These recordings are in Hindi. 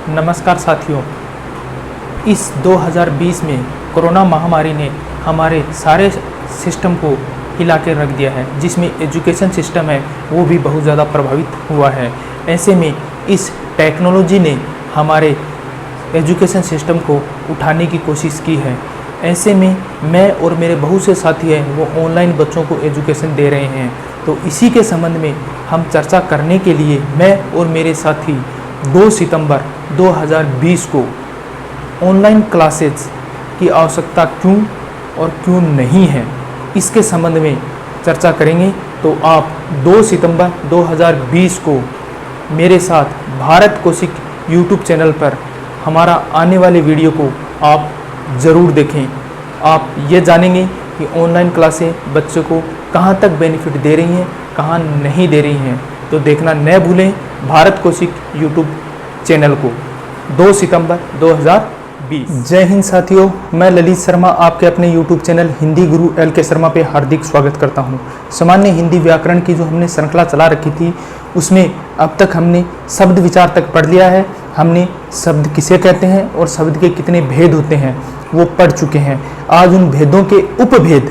नमस्कार साथियों। इस 2020 में कोरोना महामारी ने हमारे सारे सिस्टम को हिला के रख दिया है, जिसमें एजुकेशन सिस्टम है वो भी बहुत ज़्यादा प्रभावित हुआ है। ऐसे में इस टेक्नोलॉजी ने हमारे एजुकेशन सिस्टम को उठाने की कोशिश की है। ऐसे में मैं और मेरे बहुत से साथी हैं वो ऑनलाइन बच्चों को एजुकेशन दे रहे हैं। तो इसी के संबंध में हम चर्चा करने के लिए मैं और मेरे साथी 2 सितंबर 2020 को ऑनलाइन क्लासेस की आवश्यकता क्यों और क्यों नहीं है, इसके संबंध में चर्चा करेंगे। तो आप 2 सितंबर 2020 को मेरे साथ भारत कौशिक यूट्यूब चैनल पर हमारा आने वाले वीडियो को आप ज़रूर देखें। आप ये जानेंगे कि ऑनलाइन क्लासें बच्चों को कहाँ तक बेनिफिट दे रही हैं, कहाँ नहीं दे रही हैं। तो देखना न भूलें भारत कौशिक यूट्यूब चैनल को 2 सितंबर 2020। जय हिंद साथियों, मैं ललित शर्मा आपके अपने यूट्यूब चैनल हिंदी गुरु LK शर्मा पे हार्दिक स्वागत करता हूं। सामान्य हिंदी व्याकरण की जो हमने श्रृंखला चला रखी थी उसमें अब तक हमने शब्द विचार तक पढ़ लिया है। हमने शब्द किसे कहते हैं और शब्द के कितने भेद होते हैं वो पढ़ चुके हैं। आज उन भेदों के उपभेद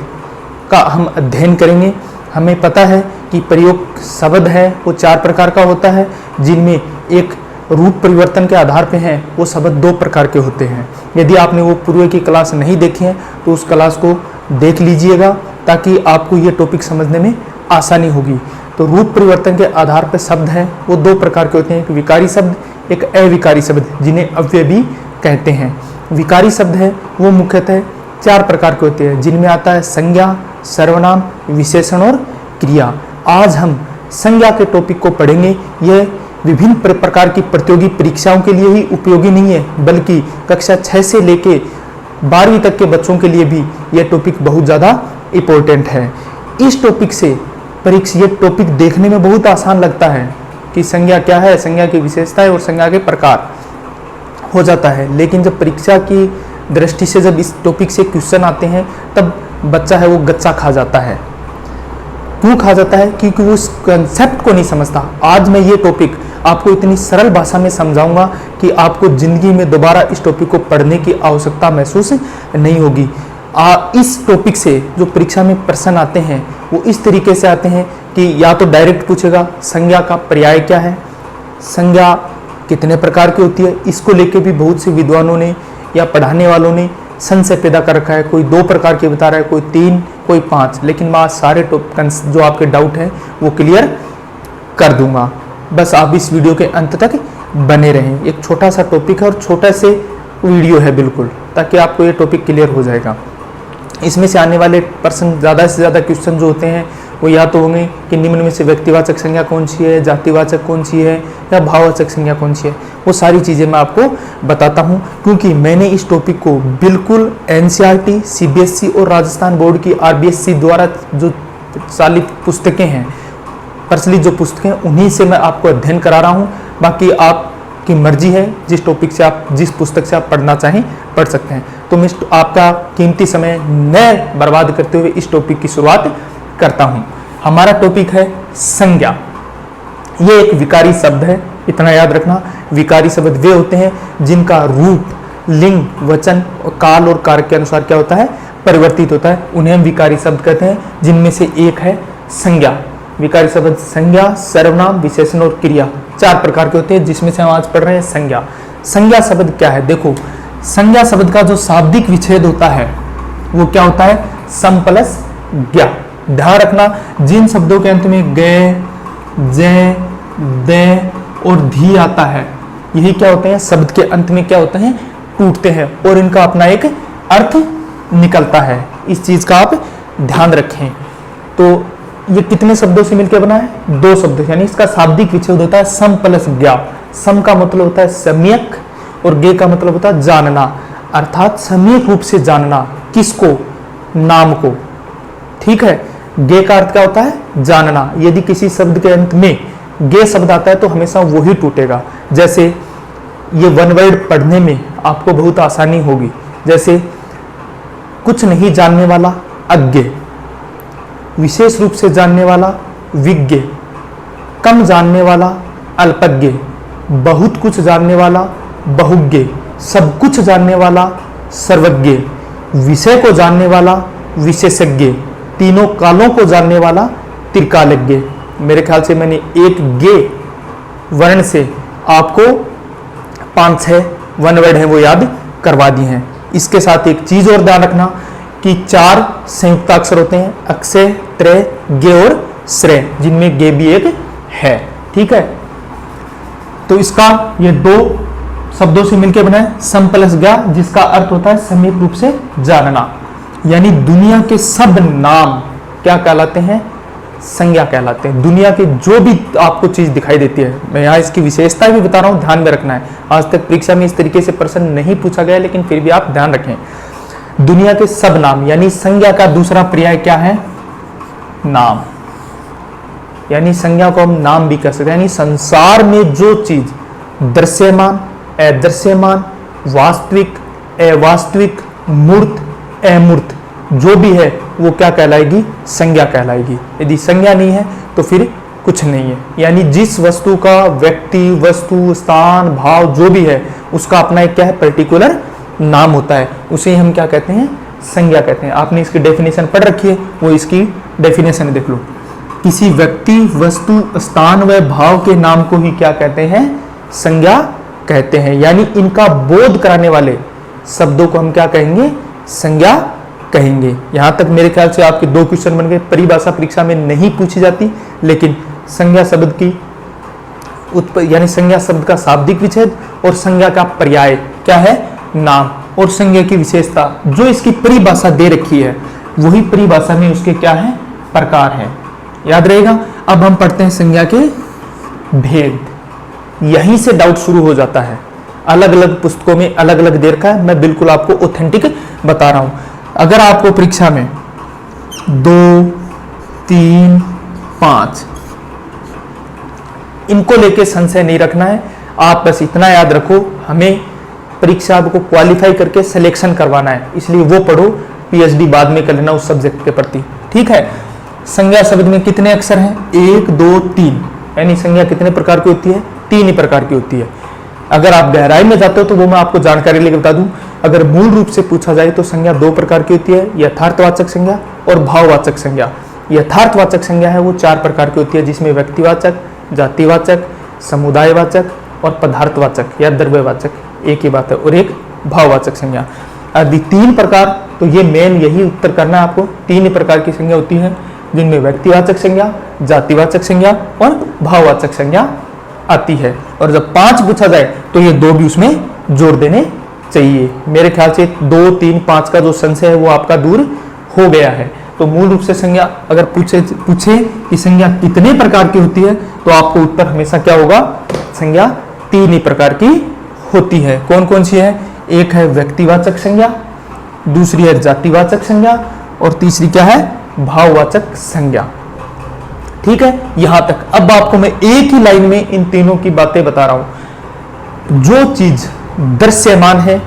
का हम अध्ययन करेंगे। हमें पता है कि प्रयोग शब्द है वो 4 प्रकार का होता है, जिनमें एक रूप परिवर्तन के आधार पे हैं वो शब्द 2 प्रकार के होते हैं। यदि आपने वो पूर्व की क्लास नहीं देखी है तो उस क्लास को देख लीजिएगा ताकि आपको ये टॉपिक समझने में आसानी होगी। तो रूप परिवर्तन के आधार पर शब्द हैं वो 2 प्रकार के होते हैं, एक विकारी शब्द, एक अविकारी शब्द, जिन्हें अव्ययी कहते हैं। विकारी शब्द है वो मुख्यतः 4 प्रकार के होते हैं, जिनमें आता है संज्ञा, सर्वनाम, विशेषण और क्रिया। आज हम संज्ञा के टॉपिक को पढ़ेंगे। यह विभिन्न प्रकार की प्रतियोगी परीक्षाओं के लिए ही उपयोगी नहीं है, बल्कि कक्षा 6 से लेके 12वीं तक के बच्चों के लिए भी यह टॉपिक बहुत ज़्यादा इम्पोर्टेंट है। इस टॉपिक से ये टॉपिक देखने में बहुत आसान लगता है कि संज्ञा क्या है, संज्ञा की विशेषताएं और संज्ञा के प्रकार हो जाता है, लेकिन जब परीक्षा की दृष्टि से जब इस टॉपिक से क्वेश्चन आते हैं तब बच्चा है वो गच्चा खा जाता है। क्यों खा जाता है? क्योंकि वो उस कंसेप्ट को नहीं समझता। आज मैं ये टॉपिक आपको इतनी सरल भाषा में समझाऊंगा कि आपको जिंदगी में दोबारा इस टॉपिक को पढ़ने की आवश्यकता महसूस नहीं होगी। इस टॉपिक से जो परीक्षा में प्रश्न आते हैं वो इस तरीके से आते हैं कि या तो डायरेक्ट पूछेगा संज्ञा का पर्याय क्या है, संज्ञा कितने प्रकार की होती है। इसको लेके भी बहुत से विद्वानों ने या पढ़ाने वालों ने संशय पैदा कर रखा है। कोई 2 प्रकार के बता रहा है, कोई 3, कोई 5, लेकिन मैं आज सारे जो आपके डाउट हैं वो क्लियर कर दूंगा। बस आप इस वीडियो के अंत तक बने रहें। एक छोटा सा टॉपिक है और छोटा से वीडियो है बिल्कुल, ताकि आपको ये टॉपिक क्लियर हो जाएगा। इसमें से आने वाले प्रश्न ज़्यादा से ज़्यादा क्वेश्चन जो होते हैं वो या तो होंगे कि निम्न में से व्यक्तिवाचक संज्ञा कौन सी है, जातिवाचक कौन सी है या भाववाचक संज्ञा कौन सी है। वो सारी चीज़ें मैं आपको बताता हूँ, क्योंकि मैंने इस टॉपिक को बिल्कुल NCERT, CBSE और राजस्थान बोर्ड की RBSC द्वारा जो चालित पुस्तकें हैं, प्रचलित जो पुस्तकें, उन्हीं से मैं आपको अध्ययन करा रहा हूँ। बाकी आपकी मर्जी है, जिस टॉपिक से आप, जिस पुस्तक से आप पढ़ना चाहें पढ़ सकते हैं। तो मैं आपका कीमती समय न बर्बाद करते हुए इस टॉपिक की शुरुआत करता हूं। हमारा टॉपिक है संज्ञा। ये एक विकारी शब्द है, इतना याद रखना। विकारी शब्द वे होते हैं जिनका रूप, लिंग, वचन और काल और कारक के अनुसार क्या होता है, परिवर्तित होता है। उन्हें हम विकारी शब्द कहते हैं, जिनमें से एक है संज्ञा। विकारी शब्द संज्ञा, सर्वनाम, विशेषण और क्रिया 4 प्रकार के होते हैं, जिसमें से हम आज पढ़ रहे हैं संज्ञा। संज्ञा शब्द क्या है? देखो, संज्ञा शब्द का जो शाब्दिक विच्छेद होता है वो क्या होता है, सम प्लस ज्ञा। ध्यान रखना, जिन शब्दों के अंत में गे, जे, दे और धी आता है, यही क्या होते हैं, शब्द के अंत में क्या होते हैं, टूटते हैं और इनका अपना एक अर्थ निकलता है। इस चीज का आप ध्यान रखें। तो ये कितने शब्दों से मिलकर बना है, 2 शब्दों, यानी इसका शाब्दिक विच्छेद होता है सम प्लस ज्ञा। सम का मतलब होता है सम्यक और गे का मतलब होता है जानना, अर्थात सम्यक रूप से जानना। किसको? नाम को। ठीक है। गे का अर्थ क्या होता है, जानना। यदि किसी शब्द के अंत में गे शब्द आता है तो हमेशा वो ही टूटेगा। जैसे ये 1 वर्ड पढ़ने में आपको बहुत आसानी होगी। जैसे कुछ नहीं जानने वाला अज्ञ, विशेष रूप से जानने वाला विज्ञ, कम जानने वाला अल्पज्ञ, बहुत कुछ जानने वाला बहुज्ञ, सब कुछ जानने वाला, सर्वज्ञ, विषय को जानने वाला, विशेषज्ञ, तीनों कालों को जानने वाला, त्रिकालज्ञ। मेरे ख्याल से मैंने एक गे वर्ण से आपको 5-6 वन वर्ड है वो याद करवा दी हैं। इसके साथ एक चीज और ध्यान रखना कि 4 संयुक्त अक्षर होते हैं, अक्षय, त्रय, गे और श्रेय, जिनमें गे भी एक है। ठीक है, तो इसका ये 2 शब्दों से मिलकर बना है सम प्लस ज्ञा, जिसका अर्थ होता है समीप रूप से जानना। यानी दुनिया के सब नाम क्या कहलाते हैं? संज्ञा कहलाते हैं। दुनिया के जो भी आपको चीज दिखाई देती है, मैं यहाँ इसकी विशेषता भी बता रहा हूँ, ध्यान में रखना है। आज तक परीक्षा में इस तरीके से प्रश्न नहीं पूछा गया, लेकिन फिर भी आप ध्यान रखें। दुनिया के सब नाम, यानी संज्ञा का दूसरा पर्याय क्या है? नाम। यानी संज्ञा को हम नाम भी कह सकते हैं। यानी संसार में जो चीज दृश्यमान, अदृश्यमान, वास्तविक, अवास्तविक, मूर्त, अमूर्त जो भी है वो क्या कहलाएगी? संज्ञा कहलाएगी। यदि संज्ञा नहीं है तो फिर कुछ नहीं है। यानी जिस वस्तु का व्यक्ति, वस्तु, स्थान, भाव जो भी है उसका अपना एक क्या है? पर्टिकुलर नाम होता है, उसे हम क्या कहते हैं? संज्ञा कहते हैं। आपने इसकी डेफिनेशन पढ़ रखी है, वो इसकी डेफिनेशन देख लो। किसी व्यक्ति, वस्तु, स्थान व भाव के नाम को ही क्या कहते हैं? संज्ञा कहते हैं। यानी इनका बोध कराने वाले शब्दों को हम क्या कहेंगे? संज्ञा कहेंगे। यहां तक मेरे ख्याल से आपके 2 क्वेश्चन बन गए। परिभाषा परीक्षा में नहीं पूछी जाती, लेकिन संज्ञा शब्द की यानी संज्ञा शब्द का शाब्दिक विच्छेद और संज्ञा का पर्याय क्या है? नाम। और संज्ञा की विशेषता जो इसकी परिभाषा दे रखी है, वही परिभाषा में उसके क्या है? प्रकार है। याद रहेगा। अब हम पढ़ते हैं संज्ञा के भेद। यहीं से डाउट शुरू हो जाता है। अलग अलग पुस्तकों में अलग अलग दे रखा है, मैं बिल्कुल आपको ऑथेंटिक बता रहा हूं। अगर आपको परीक्षा में 2, 3, 5 इनको लेके संशय नहीं रखना है। आप बस इतना याद रखो, हमें परीक्षा को क्वालिफाई करके सिलेक्शन करवाना है, इसलिए वो पढ़ो। पीएचडी बाद में कर लेना उस सब्जेक्ट के प्रति। ठीक है। संज्ञा शब्द में कितने अक्षर हैं? 1, 2, 3। यानी संज्ञा कितने प्रकार की होती है? 3 ही प्रकार की होती है। अगर आप गहराई में जाते हो तो वो मैं आपको जानकारी लेकर बता दूं। अगर मूल रूप से पूछा जाए तो संज्ञा 2 प्रकार की होती है, यथार्थवाचक संज्ञा और भाववाचक संज्ञा। यथार्थवाचक संज्ञा है वो 4 प्रकार की होती है, जिसमें व्यक्तिवाचक, जातिवाचक, समुदायवाचक और पदार्थवाचक या द्रव्यवाचक, एक ही बात है, और एक भाववाचक संज्ञा। यदि 3 प्रकार, तो ये मेन यही उत्तर करना है आपको। 3 ही प्रकार की संज्ञा होती है, जिनमें व्यक्तिवाचक संज्ञा, जातिवाचक संज्ञा और भाववाचक संज्ञा आती है। और जब 5 पूछा जाए तो ये 2 भी उसमें जोड़ देने चाहिए। मेरे ख्याल से 2, 3, 5 का जो संशय है वो आपका दूर हो गया है। तो मूल रूप से संज्ञा अगर पूछे कि संज्ञा कितने प्रकार की होती है, तो आपको उत्तर हमेशा क्या होगा? संज्ञा 3 ही प्रकार की होती है। कौन कौन सी है? एक है व्यक्तिवाचक संज्ञा, दूसरी है जातिवाचक संज्ञा और तीसरी क्या है? भाववाचक संज्ञा। ठीक है, यहां तक। अब आपको मैं एक ही लाइन में इन तीनों की बातें बता रहा हूं। जो चीज दृश्यमान है,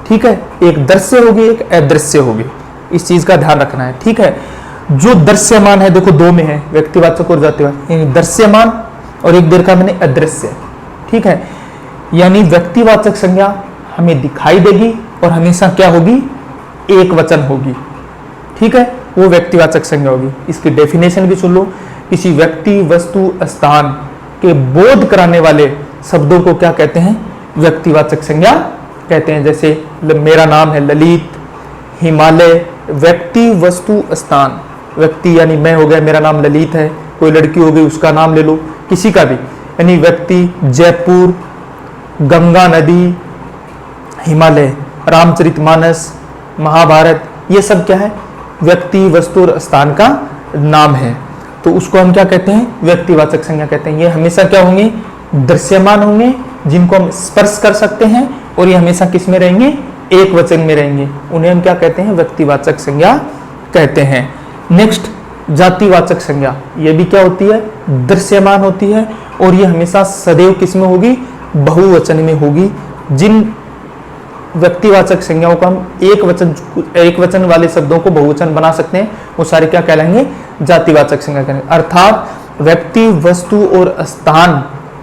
ठीक है, एक दृश्य होगी एक अदृश्य होगी, इस चीज का ध्यान रखना है। ठीक है, जो दृश्यमान है, देखो 2 में है, व्यक्तिवाचक और जातिवाचक। यानी दृश्यमान और एक देर का मैंने अदृश्य। ठीक है, यानी व्यक्तिवाचक संज्ञा हमें दिखाई देगी और हमेशा क्या होगी? एक वचन होगी। ठीक है, वो व्यक्तिवाचक संज्ञा होगी। इसकी डेफिनेशन भी सुन लो। किसी व्यक्ति, वस्तु, स्थान के बोध कराने वाले शब्दों को क्या कहते हैं? व्यक्तिवाचक संज्ञा कहते हैं। जैसे मेरा नाम है ललित, हिमालय। व्यक्ति, वस्तु, स्थान। व्यक्ति यानी मैं हो गया, मेरा नाम ललित है। कोई लड़की हो गई, उसका नाम ले लो, किसी का भी। यानी व्यक्ति, जयपुर, गंगा नदी, हिमालय, रामचरितमानस, महाभारत, ये सब क्या है? व्यक्ति, वस्तु और स्थान का नाम है। तो उसको हम क्या कहते हैं? व्यक्तिवाचक संज्ञा कहते हैं। ये हमेशा क्या होंगे? दृश्यमान होंगे, जिनको हम स्पर्श कर सकते हैं, और ये हमेशा किस में रहेंगे? एक वचन में रहेंगे। उन्हें हम क्या कहते हैं? व्यक्तिवाचक संज्ञा कहते हैं। नेक्स्ट, जातिवाचक संज्ञा। ये भी क्या होती है? दृश्यमान होती है, और ये हमेशा सदैव किस में होगी? बहुवचन में होगी। जिन व्यक्तिवाचक संज्ञाओं को हम एक वचन वाले शब्दों को बहुवचन बना सकते हैं, वो सारे क्या कहलाएंगे? जातिवाचक संज्ञा कहलाएंगे। अर्थात व्यक्ति, वस्तु और स्थान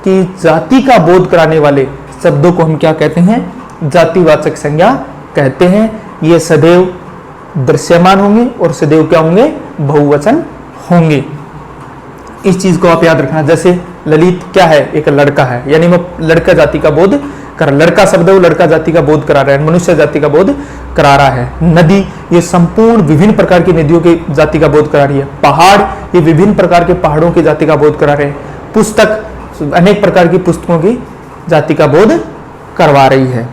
की जाति का बोध कराने वाले शब्दों को हम क्या कहते हैं? जातिवाचक संज्ञा कहते हैं। ये सदैव दृश्यमान होंगे और सदैव क्या होंगे? बहुवचन होंगे। इस चीज को आप याद रखना। जैसे ललित क्या है? एक लड़का है, यानी वो लड़का जाति का बोध कर, लड़का शब्द वो लड़का जाति का बोध करा रहा है, मनुष्य जाति का बोध करा रहा है। नदी ये संपूर्ण विभिन्न प्रकार की नदियों की जाति का बोध करा रही है। पहाड़ ये विभिन्न प्रकार के पहाड़ों की जाति का बोध करा रहे हैं। पुस्तक अनेक प्रकार की पुस्तकों की जाति का बोध करवा रही है।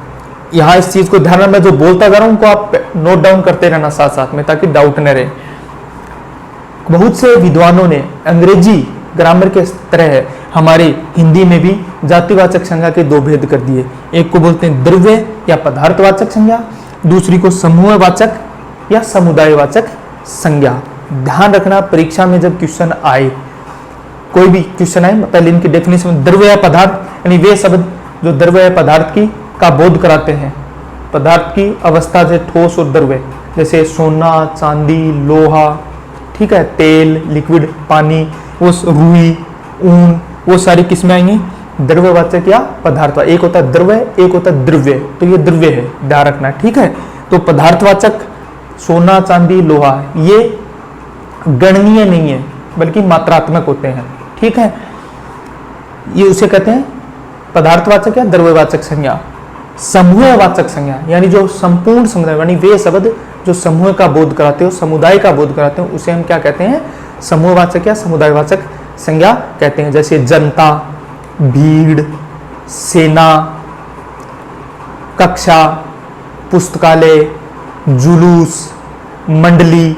यहाँ इस चीज को ध्यान रखना, मैं जो बोलता जा रहा हूँ उनको आप नोट डाउन करते रहना साथ साथ में, ताकि डाउट न रहे। बहुत से विद्वानों ने अंग्रेजी ग्रामर के तरह हमारे हिंदी में भी जातिवाचक संज्ञा के दो भेद कर दिए। एक को बोलते हैं द्रव्य या पदार्थवाचक संज्ञा, दूसरी को समूहवाचक या समुदायवाचक संज्ञा। ध्यान रखना, परीक्षा में जब क्वेश्चन आए, कोई भी क्वेश्चन आए, पहले इनकी डेफिनेशन, द्रव्य या पदार्थ यानी वे शब्द जो द्रव्य या पदार्थ की का बोध कराते हैं। पदार्थ की अवस्था से ठोस और द्रव्य, जैसे सोना, चांदी, लोहा, ठीक है, तेल, लिक्विड, पानी, वो रुई, ऊन, वो सारी किसमें आएंगी? द्रव्यवाचक या पदार्थवाचक। एक होता है द्रव्य, एक होता है द्रव्य, तो ये द्रव्य है, ध्यान रखना, ठीक है। तो पदार्थवाचक सोना, चांदी, लोहा ये गणनीय नहीं है, बल्कि मात्रात्मक होते हैं, ठीक है। ये उसे कहते हैं पदार्थवाचक या द्रव्यवाचक संज्ञा। समूहवाचक संज्ञा यानी जो संपूर्ण समुदाय, यानी वे शब्द जो समूह का बोध कराते हो, समुदाय का बोध कराते हो, उसे हम क्या कहते हैं? समूहवाचक या समुदायवाचक संज्ञा कहते हैं। जैसे जनता, भीड़, सेना, कक्षा, पुस्तकालय, जुलूस, मंडली,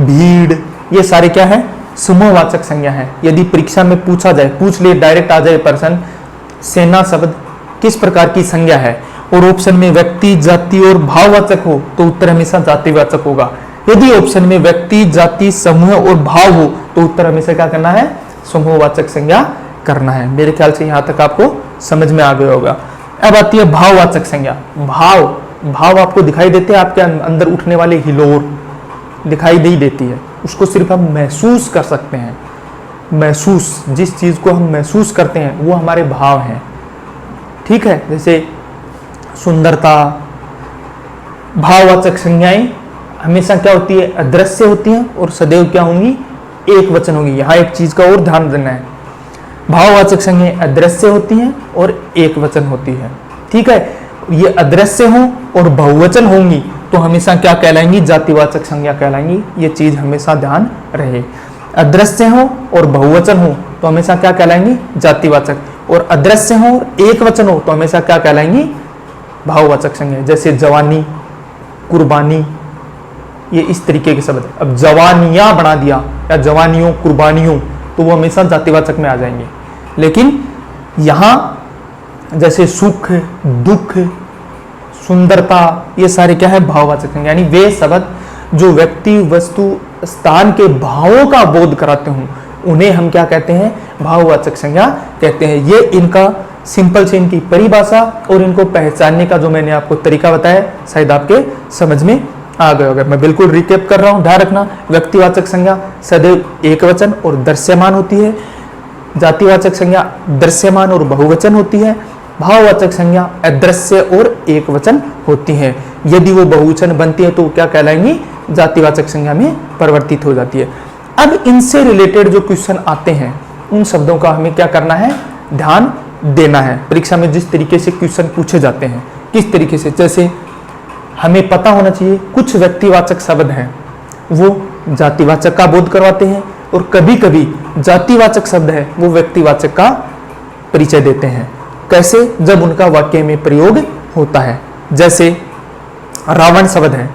भीड़, ये सारे क्या है? समूहवाचक संज्ञा है। यदि परीक्षा में पूछा जाए, पूछ ले, डायरेक्ट आ जाए पर्सन, सेना शब्द किस प्रकार की संज्ञा है, और ऑप्शन में व्यक्ति, जाति और भाववाचक हो, तो उत्तर हमेशा जातिवाचक होगा। यदि ऑप्शन में व्यक्ति, जाति, समूह और भाव हो, तो उत्तर हमेशा क्या करना है? समूहवाचक संज्ञा करना है। मेरे ख्याल से यहां तक आपको समझ में आ गया होगा। अब आती है भाववाचक संज्ञा। भाव आपको दिखाई देते हैं, आपके अंदर उठने वाले हिलोर दिखाई नहीं देती है, उसको सिर्फ हम महसूस कर सकते हैं। महसूस, जिस चीज को हम महसूस करते हैं वो हमारे भाव हैं, ठीक है। जैसे सुंदरता। भाववाचक संज्ञाएं हमेशा क्या होती है? अदृश्य होती हैं और सदैव क्या होंगी? एक वचन होगी। यहाँ एक चीज का और ध्यान देना है, भाववाचक संज्ञाएं अदृश्य होती हैं और एक वचन होती है, ठीक है। ये अदृश्य हो और बहुवचन होंगी तो हमेशा क्या कहलाएंगी? जातिवाचक संज्ञा कहलाएंगी। ये चीज हमेशा ध्यान रहे। अदृश्य हो और बहुवचन हो तो हमेशा क्या कहलाएंगी? जातिवाचक, और अदृश्य हो और एक वचन हो तो हमेशा क्या कहलाएंगी? भाववाचक संज्ञा। जैसे जवानी, कुर्बानी, ये इस तरीके के शब्द। अब जवानियां बना दिया या जवानियों, कुर्बानियों, तो वो हमेशा जातिवाचक में आ जाएंगे। लेकिन यहां जैसे सुख, दुख, सुंदरता, ये सारे क्या है? भाववाचक संज्ञा, यानी वे शब्द जो व्यक्ति, वस्तु, स्थान के भावों का बोध कराते हों, उन्हें हम क्या कहते हैं? भाववाचक संज्ञा कहते हैं। ये इनका सिंपल से इनकी परिभाषा और इनको पहचानने का जो मैंने आपको तरीका बताया, शायद आपके समझ में आ गए होगा। मैं बिल्कुल रिकेप कर रहा हूं, ध्यान रखना। व्यक्तिवाचक संज्ञा सदैव एक वचन और दृश्यमान होती है। जातिवाचक संज्ञा दृश्यमान और बहुवचन होती है। भाववाचक संज्ञा अदृश्य और एक वचन होती है। यदि वो बहुवचन बनती है तो क्या कहलाएंगी? जातिवाचक संज्ञा में परिवर्तित हो जाती है। अब इनसे रिलेटेड जो क्वेश्चन आते हैं उन शब्दों का हमें क्या करना है? ध्यान देना है। परीक्षा में जिस तरीके से क्वेश्चन पूछे जाते हैं, किस तरीके से, जैसे हमें पता होना चाहिए कुछ व्यक्तिवाचक शब्द हैं वो जातिवाचक का बोध करवाते हैं, और कभी कभी जातिवाचक शब्द है वो व्यक्तिवाचक का परिचय देते हैं। कैसे? जब उनका वाक्य में प्रयोग होता है। जैसे रावण शब्द है,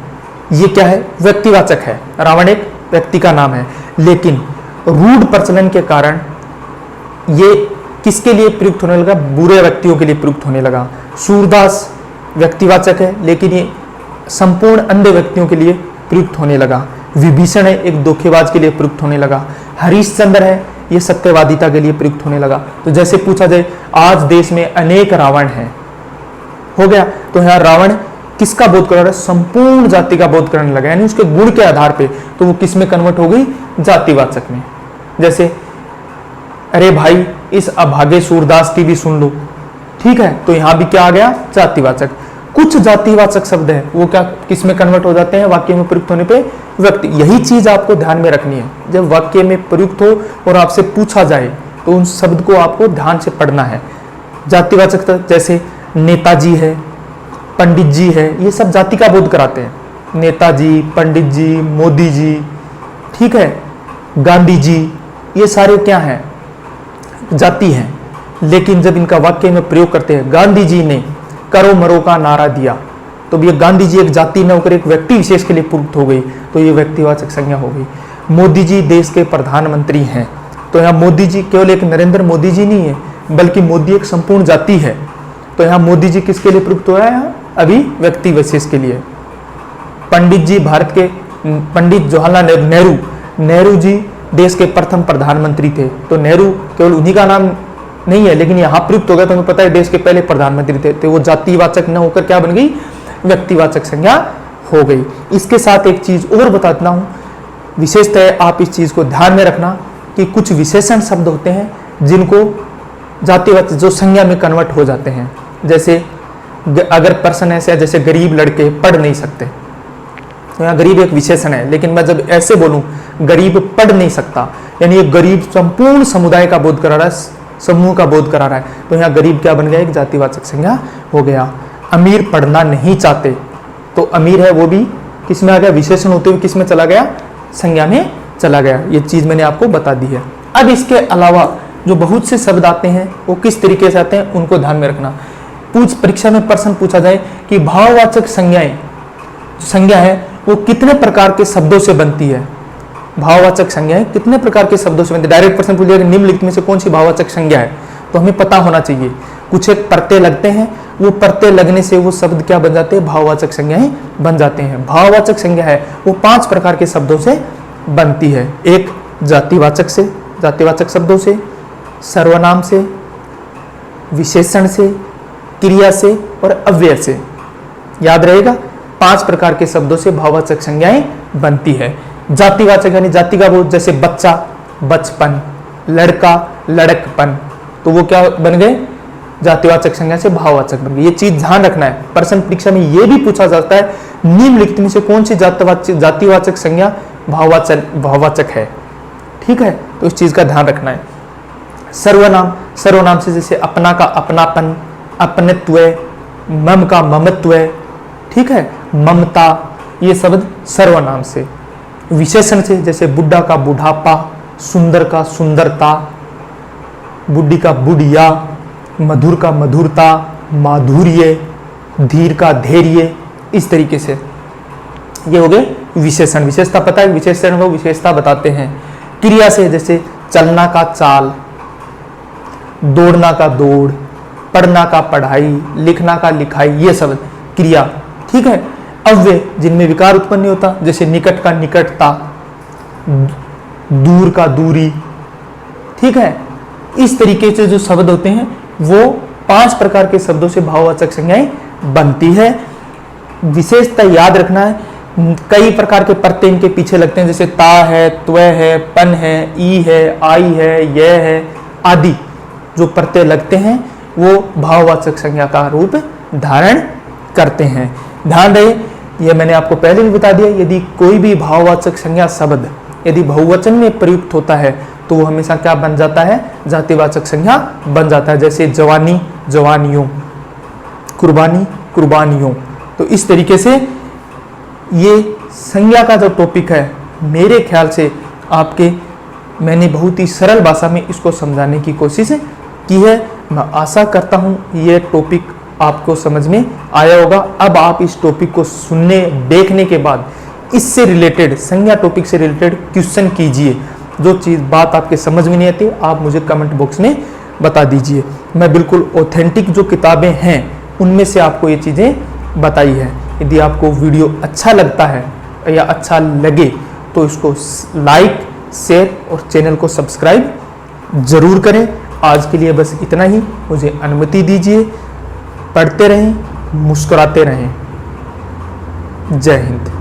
ये क्या है? व्यक्तिवाचक है। रावण एक व्यक्ति का नाम है, लेकिन रूढ़ प्रचलन के कारण ये किसके लिए प्रयुक्त होने लगा? बुरे व्यक्तियों के लिए प्रयुक्त होने लगा। सूरदास व्यक्तिवाचक है, लेकिन ये संपूर्ण अंधे व्यक्तियों के लिए प्रयुक्त होने लगा। विभीषण है, एक धोखेबाज के लिए प्रयुक्त होने लगा। हरिश्चंद्र है, ये सत्यवादिता के लिए प्रयुक्त होने लगा। तो जैसे पूछा जाए आज देश में अनेक रावण हैं, हो गया, तो यहाँ रावण किसका बोध कर रहा है? संपूर्ण जाति का बोध करने लगा, यानी उसके गुण के आधार पे, तो वो किस में कन्वर्ट हो गई? जातिवाचक में। जैसे अरे भाई इस अभागे सूरदास की भी सुन लो, ठीक है, तो यहां भी क्या आ गया, जातिवाचक। कुछ जातिवाचक शब्द है वो क्या किस में कन्वर्ट हो जाते हैं, वाक्य में प्रयुक्त होने पे व्यक्ति। यही चीज आपको ध्यान में रखनी है, जब वाक्य में प्रयुक्त हो और आपसे पूछा जाए तो उन शब्द को आपको ध्यान से पढ़ना है। जातिवाचक जैसे नेताजी है, पंडित जी है, ये सब जाति का बोध कराते हैं। नेताजी, पंडित जी, मोदी जी, ठीक है, गांधी जी, ये सारे क्या हैं, जाति हैं। लेकिन जब इनका वाक्य में प्रयोग करते हैं, गांधी जी ने करो मरो का नारा दिया, तो ये गांधी जी एक जाति न होकर एक व्यक्ति विशेष के लिए प्रयुक्त हो गई, तो ये व्यक्तिवाचक संज्ञा हो गई। मोदी जी देश के प्रधानमंत्री हैं, तो यहाँ मोदी जी केवल एक नरेंद्र मोदी जी नहीं है, बल्कि मोदी एक संपूर्ण जाति है। तो यहाँ मोदी जी किसके लिए प्रयुक्त हो रहा है, यहाँ अभी व्यक्ति विशेष के लिए। पंडित जी भारत के, पंडित जवाहरलाल नेहरू, नेहरू जी देश के प्रथम प्रधानमंत्री थे, तो नेहरू केवल उन्हीं का नाम नहीं है, लेकिन यहाँ प्रयुक्त हो गया तो हमें पता है देश के पहले प्रधानमंत्री थे, तो वो जातिवाचक न होकर क्या बन गई, व्यक्तिवाचक संज्ञा हो गई। इसके साथ एक चीज और बताता हूँ, विशेषतः आप इस चीज को ध्यान में रखना कि कुछ विशेषण शब्द होते हैं जिनको जातिवाचक जो संज्ञा में कन्वर्ट हो जाते हैं। जैसे अगर पर्सन ऐसे, जैसे गरीब लड़के पढ़ नहीं सकते, तो यहाँ गरीब एक विशेषण है, लेकिन मैं जब ऐसे बोलूं गरीब पढ़ नहीं सकता, यानी ये गरीब संपूर्ण समुदाय का बोध करा रहा है, समूह का बोध करा रहा है, तो यहाँ गरीब क्या बन गया, एक जातिवाचक संज्ञा हो गया। अमीर पढ़ना नहीं चाहते, तो अमीर है वो भी किस में आ गया, विशेषण होते हुए किस में चला गया, संज्ञा में चला गया। ये चीज मैंने आपको बता दी है। अब इसके अलावा जो बहुत से शब्द आते हैं वो किस तरीके से आते हैं, उनको ध्यान में रखना। परीक्षा में प्रश्न पूछा जाए कि भाववाचक संज्ञाएं, संज्ञा है वो कितने प्रकार के शब्दों से बनती है, भाववाचक संज्ञाएं कितने प्रकार के शब्दों से बनती है। डायरेक्ट प्रश्न पूछ लिया कि निम्नलिखित में से कौन सी भाववाचक संज्ञा है, तो हमें पता होना चाहिए। कुछ एक प्रत्यय लगते हैं, वो प्रत्यय लगने से वो शब्द क्या बन जाते हैं, भाववाचक संज्ञाएं बन जाते हैं। भाववाचक संज्ञा है वो 5 प्रकार के शब्दों से बनती है। एक जातिवाचक से, जातिवाचक शब्दों से, सर्वनाम से, विशेषण से, क्रिया से और अव्यय से। याद रहेगा, 5 प्रकार के शब्दों से भाववाचक संज्ञाएं बनती है। जातिवाचक यानी जाति का बोध, जैसे बच्चा बचपन, लड़का लड़कपन, तो वो क्या बन गए, जातिवाचक संज्ञा से भाववाचक बन गए। ये चीज ध्यान रखना है, प्रश्न परीक्षा में ये भी पूछा जाता है निम्नलिखित में से कौन सी जातिवाचक संज्ञा भाववाचक है, ठीक है, तो इस चीज का ध्यान रखना है। सर्वनाम, सर्वनाम से जैसे अपना का अपनापन, अपनत्व, मम का ममत्व, ठीक है, ममता, ये शब्द सर्वनाम से। विशेषण से जैसे बुढ़ा का बुढ़ापा, सुंदर का सुंदरता, बुढ़ी का बुढ़िया, मधुर का मधुरता, माधुर्य, धीर का धैर्य, इस तरीके से ये हो गए विशेषण। विशेषता पता है, विशेषण वो विशेषता बताते हैं। क्रिया से जैसे चलना का चाल, दौड़ना का दौड़, पढ़ना का पढ़ाई, लिखना का लिखाई, ये सब क्रिया, ठीक है। अव्यय जिनमें विकार उत्पन्न नहीं होता, जैसे निकट का निकटता, दूर का दूरी, ठीक है। इस तरीके से जो शब्द होते हैं वो 5 प्रकार के शब्दों से भाववाचक संज्ञाएं बनती है। विशेषता याद रखना है, कई प्रकार के प्रत्यय इनके पीछे लगते हैं, जैसे ता है, त्व है, पन है, ई है, आई है, यह है आदि जो प्रत्यय लगते हैं वो भाववाचक संज्ञा का रूप धारण करते हैं। ध्यान रहे, यह मैंने आपको पहले भी बता दिया, यदि कोई भी भाववाचक संज्ञा शब्द यदि बहुवचन में प्रयुक्त होता है तो वो हमेशा क्या बन जाता है, जातिवाचक संज्ञा बन जाता है। जैसे जवानी, जवानियों, कुर्बानी, कुर्बानियों। तो इस तरीके से ये संज्ञा का जो टॉपिक है, मेरे ख्याल से आपके मैंने बहुत ही सरल भाषा में इसको समझाने की कोशिश की है। मैं आशा करता हूँ ये टॉपिक आपको समझ में आया होगा। अब आप इस टॉपिक को सुनने देखने के बाद इससे रिलेटेड, संज्ञा टॉपिक से रिलेटेड क्वेश्चन कीजिए। जो चीज़ बात आपके समझ में नहीं आती आप मुझे कमेंट बॉक्स में बता दीजिए। मैं बिल्कुल ऑथेंटिक जो किताबें हैं उनमें से आपको ये चीज़ें बताई है। यदि आपको वीडियो अच्छा लगता है या अच्छा लगे तो इसको लाइक, शेयर और चैनल को सब्सक्राइब जरूर करें। आज के लिए बस इतना ही, मुझे अनुमति दीजिए। पढ़ते रहें, मुस्कुराते रहें। जय हिंद।